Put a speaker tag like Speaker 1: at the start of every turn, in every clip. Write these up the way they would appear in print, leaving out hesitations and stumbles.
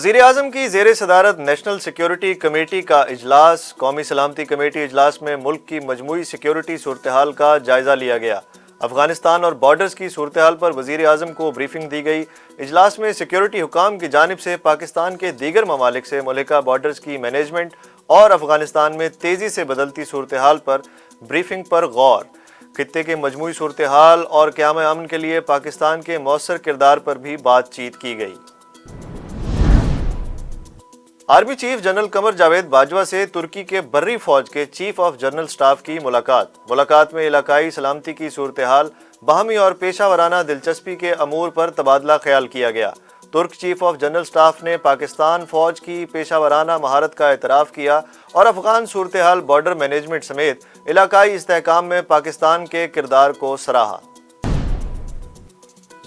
Speaker 1: وزیر اعظم کی زیر صدارت نیشنل سیکیورٹی کمیٹی کا اجلاس قومی سلامتی کمیٹی اجلاس میں ملک کی مجموعی سیکیورٹی صورتحال کا جائزہ لیا گیا۔ افغانستان اور بارڈرز کی صورتحال پر وزیر اعظم کو بریفنگ دی گئی۔ اجلاس میں سیکیورٹی حکام کی جانب سے پاکستان کے دیگر ممالک سے ملحقہ بارڈرز کی مینجمنٹ اور افغانستان میں تیزی سے بدلتی صورتحال پر بریفنگ پر غور، خطے کے مجموعی صورتحال اور قیام امن کے لیے پاکستان کے مؤثر کردار پر بھی بات چیت کی گئی۔ Army chief general Qamar Javed Bajwa سے ترکی کے بری فوج کے چیف آف جنرل سٹاف کی ملاقات میں علاقائی سلامتی کی صورتحال، باہمی اور پیشہ ورانہ دلچسپی کے امور پر تبادلہ خیال کیا گیا۔ ترک چیف آف جنرل سٹاف نے پاکستان فوج کی پیشہ ورانہ مہارت کا اعتراف کیا اور افغان صورتحال، بارڈر مینجمنٹ سمیت علاقائی استحکام میں پاکستان کے کردار کو سراہا۔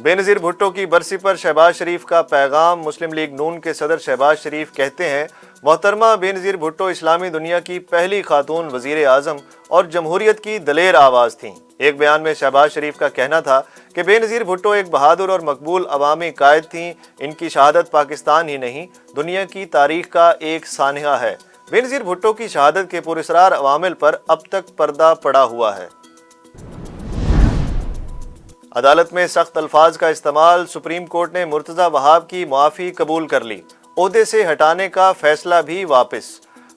Speaker 1: بے نظیر بھٹو کی برسی پر شہباز شریف کا پیغام۔ مسلم لیگ نون کے صدر شہباز شریف کہتے ہیں، محترمہ بے نظیر بھٹو اسلامی دنیا کی پہلی خاتون وزیر اعظم اور جمہوریت کی دلیر آواز تھیں۔ ایک بیان میں شہباز شریف کا کہنا تھا کہ بے نظیر بھٹو ایک بہادر اور مقبول عوامی قائد تھیں۔ ان کی شہادت پاکستان ہی نہیں، دنیا کی تاریخ کا ایک سانحہ ہے۔ بے نظیر بھٹو کی شہادت کے پراسرار عوامل پر اب تک پردہ پڑا ہوا ہے۔ عدالت میں سخت الفاظ کا استعمال، سپریم کورٹ نے مرتضی وہاب کی معافی قبول کر لی، عہدے سے ہٹانے کا فیصلہ بھی واپس۔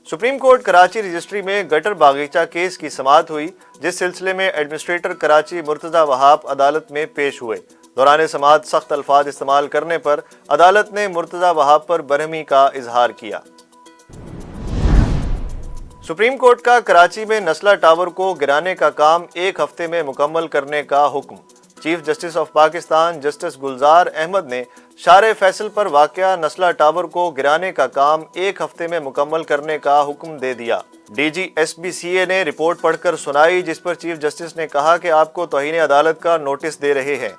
Speaker 1: سپریم کورٹ کراچی رجسٹری میں گٹر باغیچہ کیس کی سماعت ہوئی، جس سلسلے میں ایڈمنسٹریٹر کراچی مرتضی وہاب عدالت میں پیش ہوئے۔ دوران سماعت سخت الفاظ استعمال کرنے پر عدالت نے مرتضی وہاب پر برہمی کا اظہار کیا۔ سپریم کورٹ کا کراچی میں نسلہ ٹاور کو گرانے کا کام ایک ہفتے میں مکمل کرنے کا حکم۔ Chief Justice of Pakistan Justice Gulzar Ahmed نے شارع فیصل پر واقع نسلہ ٹاور کو گرانے کا کام ایک ہفتے میں مکمل کرنے کا حکم دے دیا۔ D G S B C A نے رپورٹ پڑھ کر سنائی، جس پر چیف جسٹس نے کہا کہ آپ کو توہین عدالت کا نوٹس دے رہے ہیں۔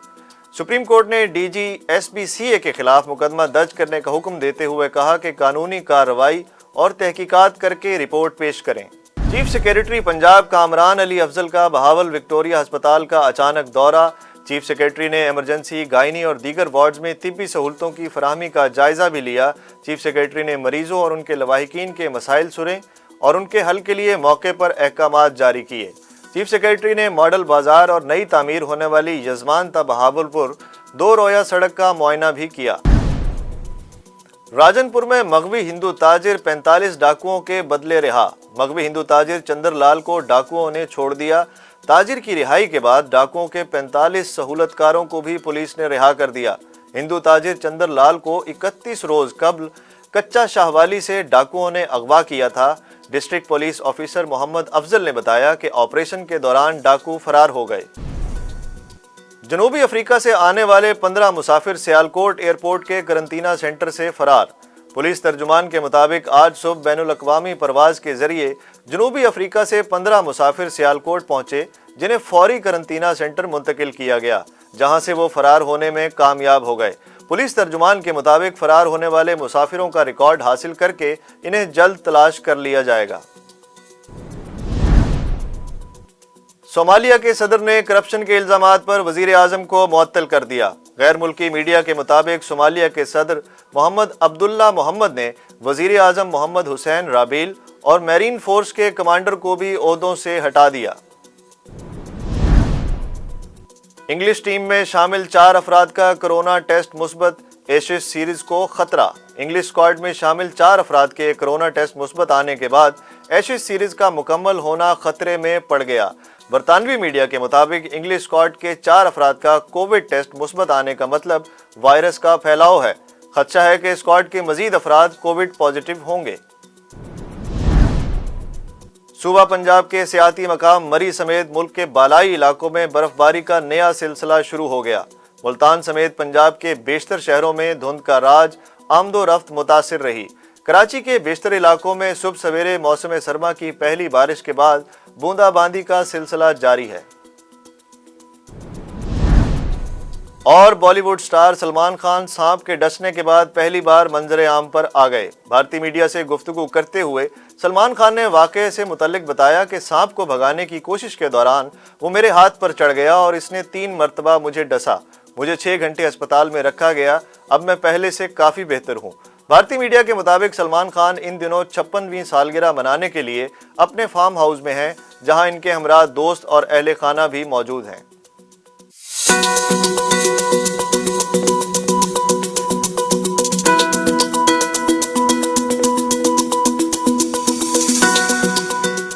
Speaker 1: سپریم کورٹ نے D G S B C A کے خلاف مقدمہ درج کرنے کا حکم دیتے ہوئے کہا کہ قانونی کارروائی اور تحقیقات کر کے رپورٹ پیش کریں۔ چیف سیکریٹری پنجاب کامران علی افضل کا بہاول وکٹوریہ ہسپتال کا اچانک دورہ۔ چیف سیکریٹری نے ایمرجنسی، گائنی اور دیگر وارڈز میں طبی سہولتوں کی فراہمی کا جائزہ بھی لیا۔ چیف سیکریٹری نے مریضوں اور ان کے لواحقین کے مسائل سنے اور ان کے حل کے لیے موقع پر احکامات جاری کیے۔ چیف سیکریٹری نے ماڈل بازار اور نئی تعمیر ہونے والی یزمان تا بہاولپور دو رویہ سڑک کا معائنہ بھی کیا۔ راجن پور میں مغوی ہندو تاجر 45 ڈاکوؤں کے بدلے رہا۔ مغوی ہندو تاجر چندر لال کو ڈاکوؤں نے چھوڑ دیا۔ تاجر کی رہائی کے بعد ڈاکوؤں کے 45 سہولت کاروں کو بھی پولیس نے رہا کر دیا۔ ہندو تاجر چندر لال کو 31 روز قبل کچا شاہ والی سے ڈاکوؤں نے اغوا کیا تھا۔ ڈسٹرکٹ پولیس آفیسر محمد افضل نے بتایا کہ آپریشن کے دوران ڈاکو فرار ہو گئے۔ جنوبی افریقہ سے آنے والے 15 مسافر سیالکوٹ ایئرپورٹ کے قرنطینہ سینٹر سے فرار۔ پولیس ترجمان کے مطابق آج صبح بین الاقوامی پرواز کے ذریعے جنوبی افریقہ سے 15 مسافر سیالکوٹ پہنچے، جنہیں فوری قرنطینہ سینٹر منتقل کیا گیا، جہاں سے وہ فرار ہونے میں کامیاب ہو گئے۔ پولیس ترجمان کے مطابق فرار ہونے والے مسافروں کا ریکارڈ حاصل کر کے انہیں جلد تلاش کر لیا جائے گا۔ صومالیہ کے صدر نے کرپشن کے الزامات پر وزیر اعظم کو معطل کر دیا۔ غیر ملکی میڈیا کے مطابق صومالیہ کے صدر محمد عبداللہ محمد نے وزیر اعظم محمد حسین رابیل اور میرین فورس کے کمانڈر کو بھی عہدوں سے ہٹا دیا۔ انگلش ٹیم میں شامل 4 افراد کا کرونا ٹیسٹ مثبت، ایشز سیریز کو خطرہ۔ انگلش اسکواڈ میں شامل 4 افراد کے کرونا ٹیسٹ مثبت آنے کے بعد ایشز سیریز کا مکمل ہونا خطرے میں پڑ گیا۔ برطانوی میڈیا کے مطابق انگلش اسکواڈ کے 4 افراد کا کووڈ ٹیسٹ مثبت آنے کا مطلب وائرس کا پھیلاؤ ہے۔ خدشہ ہے کہ اسکواڈ کے مزید افراد کووڈ پازیٹیو ہوں گے۔ صوبہ پنجاب کے سیاحتی مقام مری سمیت ملک کے بالائی علاقوں میں برف باری کا نیا سلسلہ شروع ہو گیا۔ ملتان سمیت پنجاب کے بیشتر شہروں میں دھند کا راج، آمد و رفت متاثر رہی۔ کراچی کے بیشتر علاقوں میں صبح سویرے موسم سرما کی پہلی بارش کے بعد بوندا باندی کا سلسلہ جاری ہے۔ اور بالی ووڈ سٹار سلمان خان سانپ کے ڈسنے کے بعد پہلی بار منظر عام پر آ گئے۔ بھارتی میڈیا سے گفتگو کرتے ہوئے سلمان خان نے واقعے سے متعلق بتایا کہ سانپ کو بھگانے کی کوشش کے دوران وہ میرے ہاتھ پر چڑھ گیا اور اس نے 3 مرتبہ مجھے ڈسا۔ مجھے 6 گھنٹے ہسپتال میں رکھا گیا۔ اب میں پہلے سے کافی بہتر ہوں۔ بھارتی میڈیا کے مطابق سلمان خان ان دنوں 56ویں سالگرہ منانے کے لیے اپنے فارم ہاؤس میں ہیں، جہاں ان کے ہمراہ دوست اور اہل خانہ بھی موجود ہیں۔